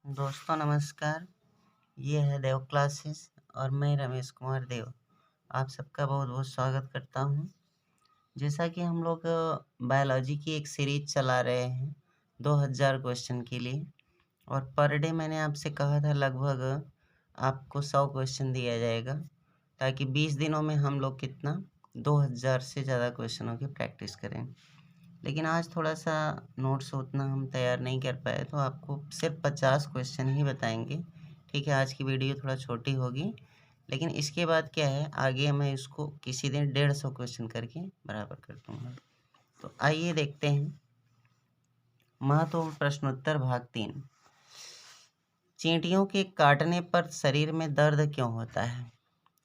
दोस्तों नमस्कार। ये है देव क्लासेस और मैं रमेश कुमार देव आप सबका बहुत बहुत स्वागत करता हूँ। जैसा कि हम लोग बायोलॉजी की एक सीरीज चला रहे हैं 2000 क्वेश्चन के लिए, और पर डे मैंने आपसे कहा था लगभग आपको 100 क्वेश्चन दिया जाएगा, ताकि 20 दिनों में हम लोग कितना 2000 से ज़्यादा क्वेश्चनों की प्रैक्टिस करें। लेकिन आज थोड़ा सा नोट्स उतना हम तैयार नहीं कर पाए, तो आपको सिर्फ 50 क्वेश्चन ही बताएंगे। ठीक है, आज की वीडियो थोड़ा छोटी होगी, लेकिन इसके बाद क्या है, आगे मैं इसको किसी दिन 150 क्वेश्चन करके बराबर कर दूँगा। तो आइए देखते हैं महत्वपूर्ण प्रश्नोत्तर भाग 3। चींटियों के काटने पर शरीर में दर्द क्यों होता है?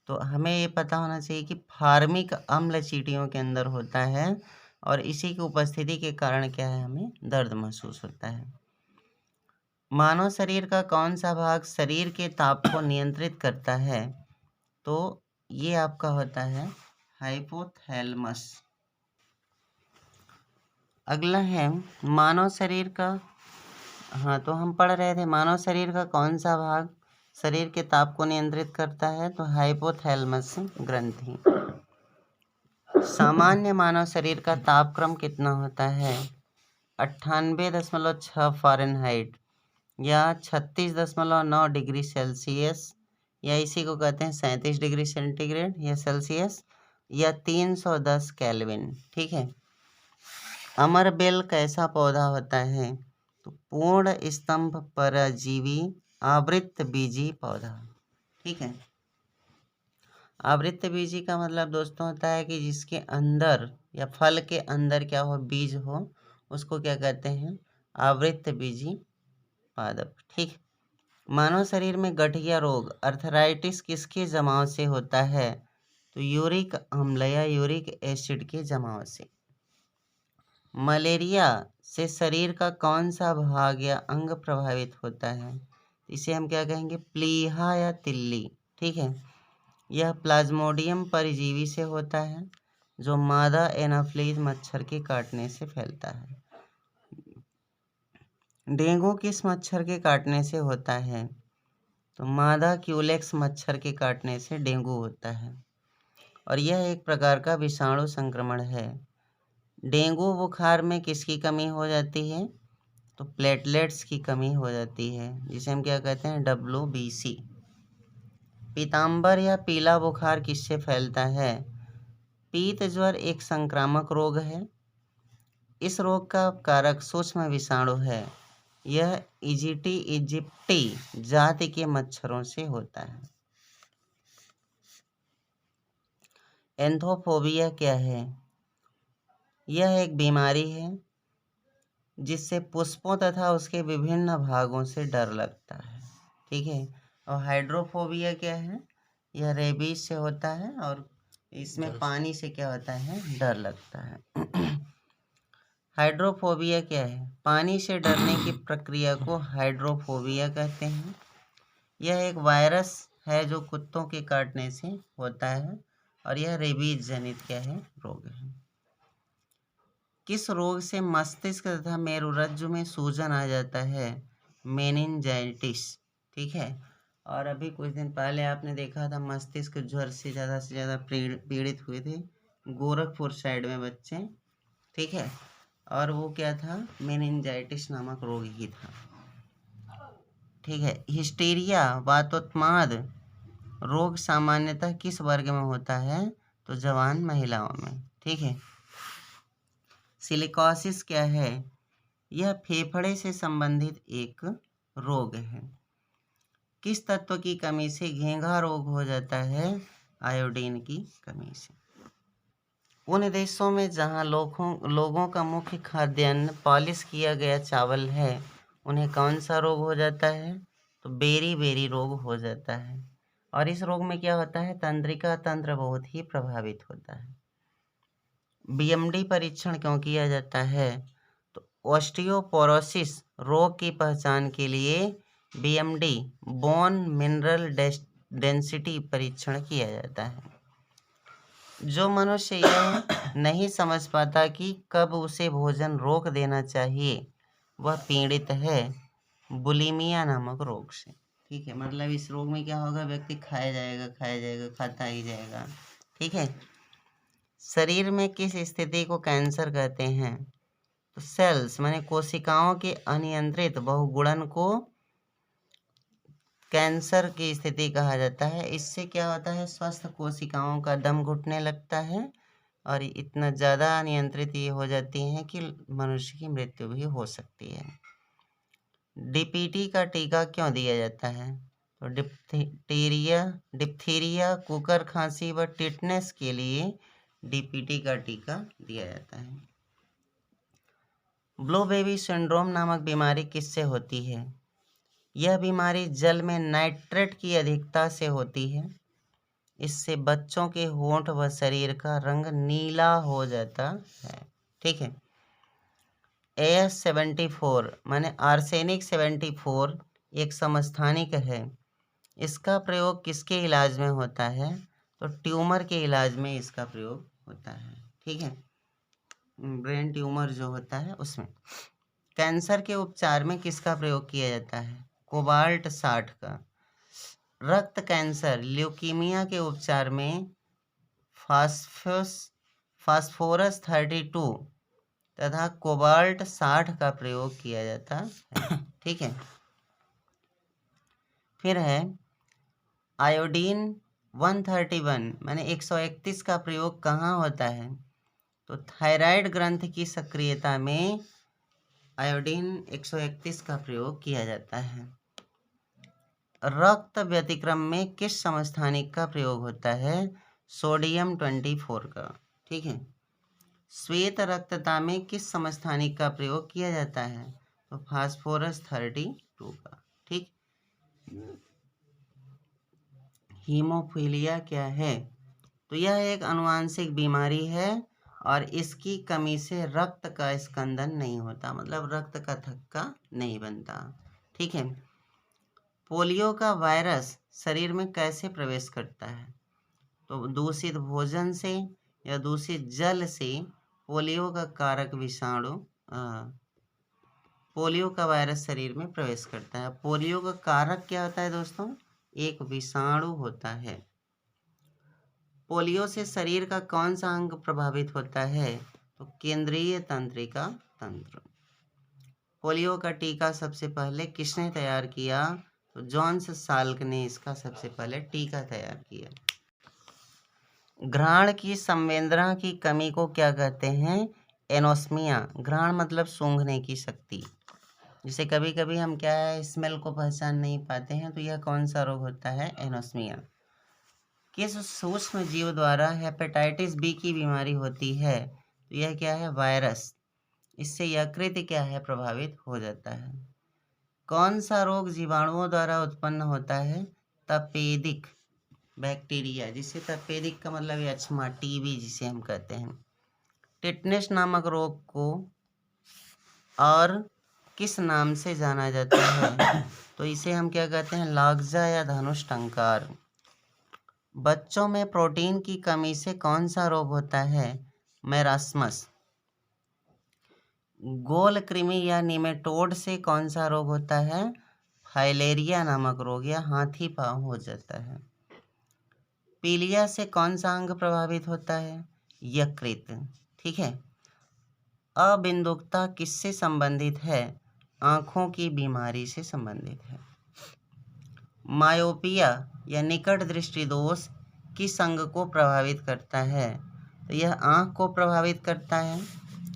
तो हमें ये पता होना चाहिए कि फार्मिक अम्ल चींटियों के अंदर होता है, और इसी की उपस्थिति के कारण क्या है, हमें दर्द महसूस होता है। मानव शरीर का कौन सा भाग शरीर के ताप को नियंत्रित करता है? तो ये आपका होता है हाइपोथैलेमस। अगला है मानव शरीर का, तो हम पढ़ रहे थे मानव शरीर का कौन सा भाग शरीर के ताप को नियंत्रित करता है? तो हाइपोथैलेमस ग्रंथि। सामान्य मानव शरीर का तापक्रम कितना होता है? 98.6 फ़ारेनहाइट या 36.9 डिग्री सेल्सियस, या इसी को कहते हैं 37 डिग्री सेंटीग्रेड या सेल्सियस, या 310 केल्विन। ठीक है। अमरबेल कैसा पौधा होता है? तो पूर्ण स्तंभ परजीवी आवृतबीजी पौधा। ठीक है। आवृतबीजी का मतलब दोस्तों होता है कि जिसके अंदर या फल के अंदर क्या हो, बीज हो, उसको क्या कहते हैं? आवृतबीजी पादप। ठीक। मानव शरीर में गठिया रोग अर्थराइटिस किसके जमाव से होता है? तो यूरिक अम्ल या यूरिक एसिड के जमाव से। मलेरिया से शरीर का कौन सा भाग या अंग प्रभावित होता है? इसे हम क्या कहेंगे? प्लीहा या तिल्ली। ठीक है। यह प्लाज्मोडियम परजीवी से होता है, जो मादा एनाफ्लीज मच्छर के काटने से फैलता है। डेंगू किस मच्छर के काटने से होता है? तो मादा क्यूलेक्स मच्छर के काटने से डेंगू होता है, और यह एक प्रकार का विषाणु संक्रमण है। डेंगू बुखार में किसकी कमी हो जाती है? तो प्लेटलेट्स की कमी हो जाती है, जिसे हम क्या कहते हैं? WBC। पीतांबर या पीला बुखार किससे फैलता है? पीत ज्वर एक संक्रामक रोग है। इस रोग का कारक सूक्ष्म विषाणु है। यह इजिटी इजिप्टी जाति के मच्छरों से होता है। एंथोफोबिया क्या है? यह एक बीमारी है जिससे पुष्पों तथा उसके विभिन्न भागों से डर लगता है। ठीक है। और हाइड्रोफोबिया क्या है? यह रेबीज से होता है, और इसमें पानी से क्या होता है? डर लगता है। हाइड्रोफोबिया क्या है? पानी से डरने की प्रक्रिया को हाइड्रोफोबिया कहते हैं। यह एक वायरस है जो कुत्तों के काटने से होता है, और यह रेबीज जनित क्या है? रोग है। किस रोग से मस्तिष्क तथा मेरुरज्जु में सूजन आ जाता है? मेनिंजाइटिस। ठीक है। और अभी कुछ दिन पहले आपने देखा था मस्तिष्क ज्वर से ज़्यादा पीड़ित हुए थे गोरखपुर साइड में बच्चे। ठीक है। और वो क्या था? मेनिंजाइटिस नामक रोग ही था। ठीक है। हिस्टीरिया वातोन्माद रोग सामान्यतः किस वर्ग में होता है? तो जवान महिलाओं में। ठीक है। सिलिकोसिस क्या है? यह फेफड़े से संबंधित एक रोग है। किस तत्व की कमी से घेंघा रोग हो जाता है? आयोडीन की कमी से। उन देशों में जहां लोगों का मुख्य खाद्यान्न पॉलिश किया गया चावल है, उन्हें कौन सा रोग हो जाता है? तो बेरी रोग हो जाता है। और इस रोग में क्या होता है? तंत्रिका तंत्र बहुत ही प्रभावित होता है। BMD परीक्षण क्यों किया जाता है? तो ऑस्टियोपोरोसिस रोग की पहचान के लिए BMD बोन मिनरल डेंसिटी परीक्षण किया जाता है। जो मनुष्य यह नहीं समझ पाता कि कब उसे भोजन रोक देना चाहिए, वह पीड़ित है। बुलिमिया नामक रोग से। ठीक है, मतलब इस रोग में क्या होगा, व्यक्ति खाया जाएगा खाता ही जाएगा। ठीक है, शरीर में किस स्थिति को कैंसर कहते हैं? तो सेल्स माने कोशिकाओं के अनियंत्रित बहुगुणन को कैंसर की स्थिति कहा जाता है। इससे क्या होता है, स्वस्थ कोशिकाओं का दम घुटने लगता है और इतना ज़्यादा अनियंत्रित ये हो जाती हैं कि मनुष्य की मृत्यु भी हो सकती है। डीपीटी का टीका क्यों दिया जाता है? तो डिप्थीरिया, कुकर खांसी व टिटनेस के लिए डीपीटी का टीका दिया जाता है। ब्लू बेबी सिंड्रोम नामक बीमारी किससे होती है? यह बीमारी जल में नाइट्रेट की अधिकता से होती है। इससे बच्चों के होंठ व शरीर का रंग नीला हो जाता है। ठीक है, AS74 माने आर्सेनिक 74 एक समस्थानिक है। इसका प्रयोग किसके इलाज में होता है? तो ट्यूमर के इलाज में इसका प्रयोग होता है। ठीक है, ब्रेन ट्यूमर जो होता है उसमें। कैंसर के उपचार में किसका प्रयोग किया जाता है? कोबाल्ट 60 का। रक्त कैंसर ल्यूकीमिया के उपचार में फास्फोरस 32 तथा कोबाल्ट 60 का प्रयोग किया जाता है। ठीक है, फिर है आयोडीन 131 माने 131 का प्रयोग कहाँ होता है? तो थायराइड ग्रंथि की सक्रियता में आयोडीन 131 का प्रयोग किया जाता है। रक्त व्यतिक्रम में किस समस्थानिक का प्रयोग होता है? सोडियम 24 का। ठीक है, श्वेत रक्तता में किस समस्थानिक का प्रयोग किया जाता है? तो फास्फोरस 32 का। ठीक, हीमोफीलिया क्या है? तो यह एक आनुवांशिक बीमारी है और इसकी कमी से रक्त का स्कंदन नहीं होता, मतलब रक्त का थक्का नहीं बनता। ठीक है, पोलियो का वायरस शरीर में कैसे प्रवेश करता है? तो दूषित भोजन से या दूषित जल से पोलियो का कारक विषाणु पोलियो का वायरस शरीर में प्रवेश करता है। पोलियो का कारक क्या होता है दोस्तों? एक विषाणु होता है। पोलियो से शरीर का कौन सा अंग प्रभावित होता है? तो केंद्रीय तंत्रिका तंत्र। पोलियो का टीका सबसे पहले किसने तैयार किया? तो जॉन्स साल्क ने इसका सबसे पहले टीका तैयार किया। घ्राण की संवेदना की कमी को क्या कहते हैं? एनोस्मिया। घ्राण मतलब सूंघने की शक्ति। जिसे कभी कभी हम क्या है, स्मेल को पहचान नहीं पाते हैं, तो यह कौन सा रोग होता है? एनोस्मिया। किस सूक्ष्म जीव द्वारा हेपेटाइटिस बी की बीमारी होती है? तो यह क्या है? वायरस। इससे यकृत क्या है? प्रभावित हो जाता है। कौन सा रोग जीवाणुओं द्वारा उत्पन्न होता है? तपेदिक बैक्टीरिया, जिसे तपेदिक का मतलब है अक्षमा, टीबी जिसे हम कहते हैं। टिटनेस नामक रोग को और किस नाम से जाना जाता है? तो इसे हम क्या कहते हैं? लॉक्जा या धनुष टंकार। बच्चों में प्रोटीन की कमी से कौन सा रोग होता है? मैरास्मस। गोल कृमि या निमेटोड से कौन सा रोग होता है? फाइलेरिया नामक रोग या हाथी पांव हो जाता है। पीलिया से कौन सा अंग प्रभावित होता है? यकृत। ठीक है, अबिंदुकता किससे संबंधित है? आंखों की बीमारी से संबंधित है। मायोपिया या निकट दृष्टि दोष किस अंग को प्रभावित करता है? तो यह आंख को प्रभावित करता है।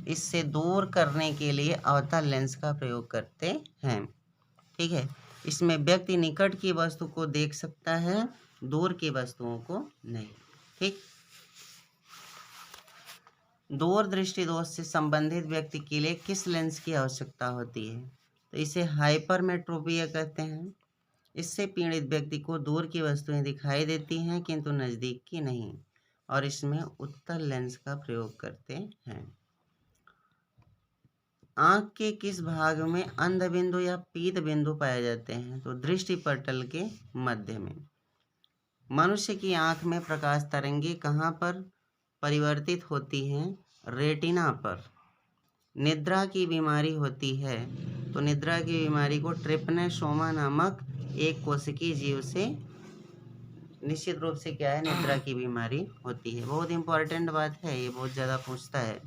इससे दूर करने के लिए अवतल लेंस का प्रयोग करते हैं। ठीक है, इसमें व्यक्ति निकट की वस्तु को देख सकता है, दूर की वस्तुओं को नहीं। ठीक, दूर दृष्टि दोष से संबंधित व्यक्ति के लिए किस लेंस की आवश्यकता होती है? तो इसे हाइपरमेट्रोपिया कहते हैं। इससे पीड़ित व्यक्ति को दूर की वस्तुएं दिखाई देती हैं किंतु नज़दीक की नहीं, और इसमें उत्तल लेंस का प्रयोग करते हैं। आँख के किस भाग में अंध बिंदु या पीत बिंदु पाए जाते हैं? तो दृष्टि पटल के मध्य में। मनुष्य की आँख में प्रकाश तरंगे कहाँ पर परिवर्तित होती हैं? रेटिना पर। निद्रा की बीमारी होती है तो निद्रा की बीमारी को ट्रिपनेसोमा नामक एक कोशिकीय जीव से निश्चित रूप से क्या है, निद्रा की बीमारी होती है। बहुत इंपॉर्टेंट बात है, ये बहुत ज़्यादा पूछता है।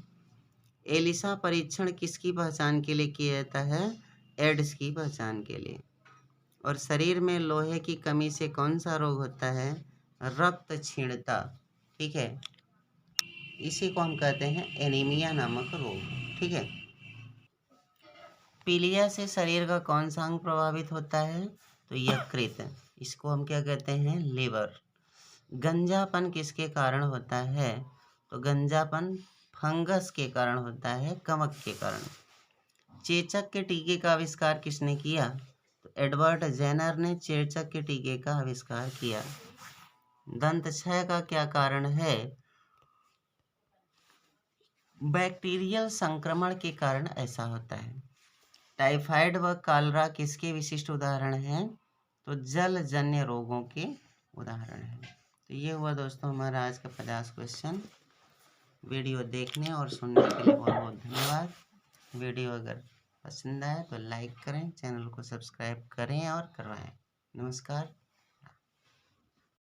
एलिसा परीक्षण किसकी पहचान के लिए किया जाता है? एड्स की पहचान के लिए। और शरीर में लोहे की कमी से कौन सा रोग होता है? रक्त क्षीणता। ठीक है, इसी को हम कहते हैं एनीमिया नामक रोग। ठीक है। पीलिया से शरीर का कौन सा अंग प्रभावित होता है? तो यकृत, इसको हम क्या कहते हैं? लिवर। गंजापन किसके कारण होता है? तो गंजापन फंगस के कारण होता है, कवक के कारण। चेचक के टीके का आविष्कार किसने किया? तो एडवर्ड जेनर ने चेचक के टीके का आविष्कार किया। दंत क्षय का क्या कारण है? बैक्टीरियल संक्रमण के कारण ऐसा होता है। टाइफाइड व कॉलरा किसके विशिष्ट उदाहरण हैं? तो जलजन्य रोगों के उदाहरण हैं। तो ये हुआ दोस्तों हमारा आज का 50 क्वेश्चन। वीडियो देखने और सुनने के लिए बहुत बहुत धन्यवाद। वीडियो अगर पसंद आए तो लाइक करें, चैनल को सब्सक्राइब करें और करवाएं। नमस्कार।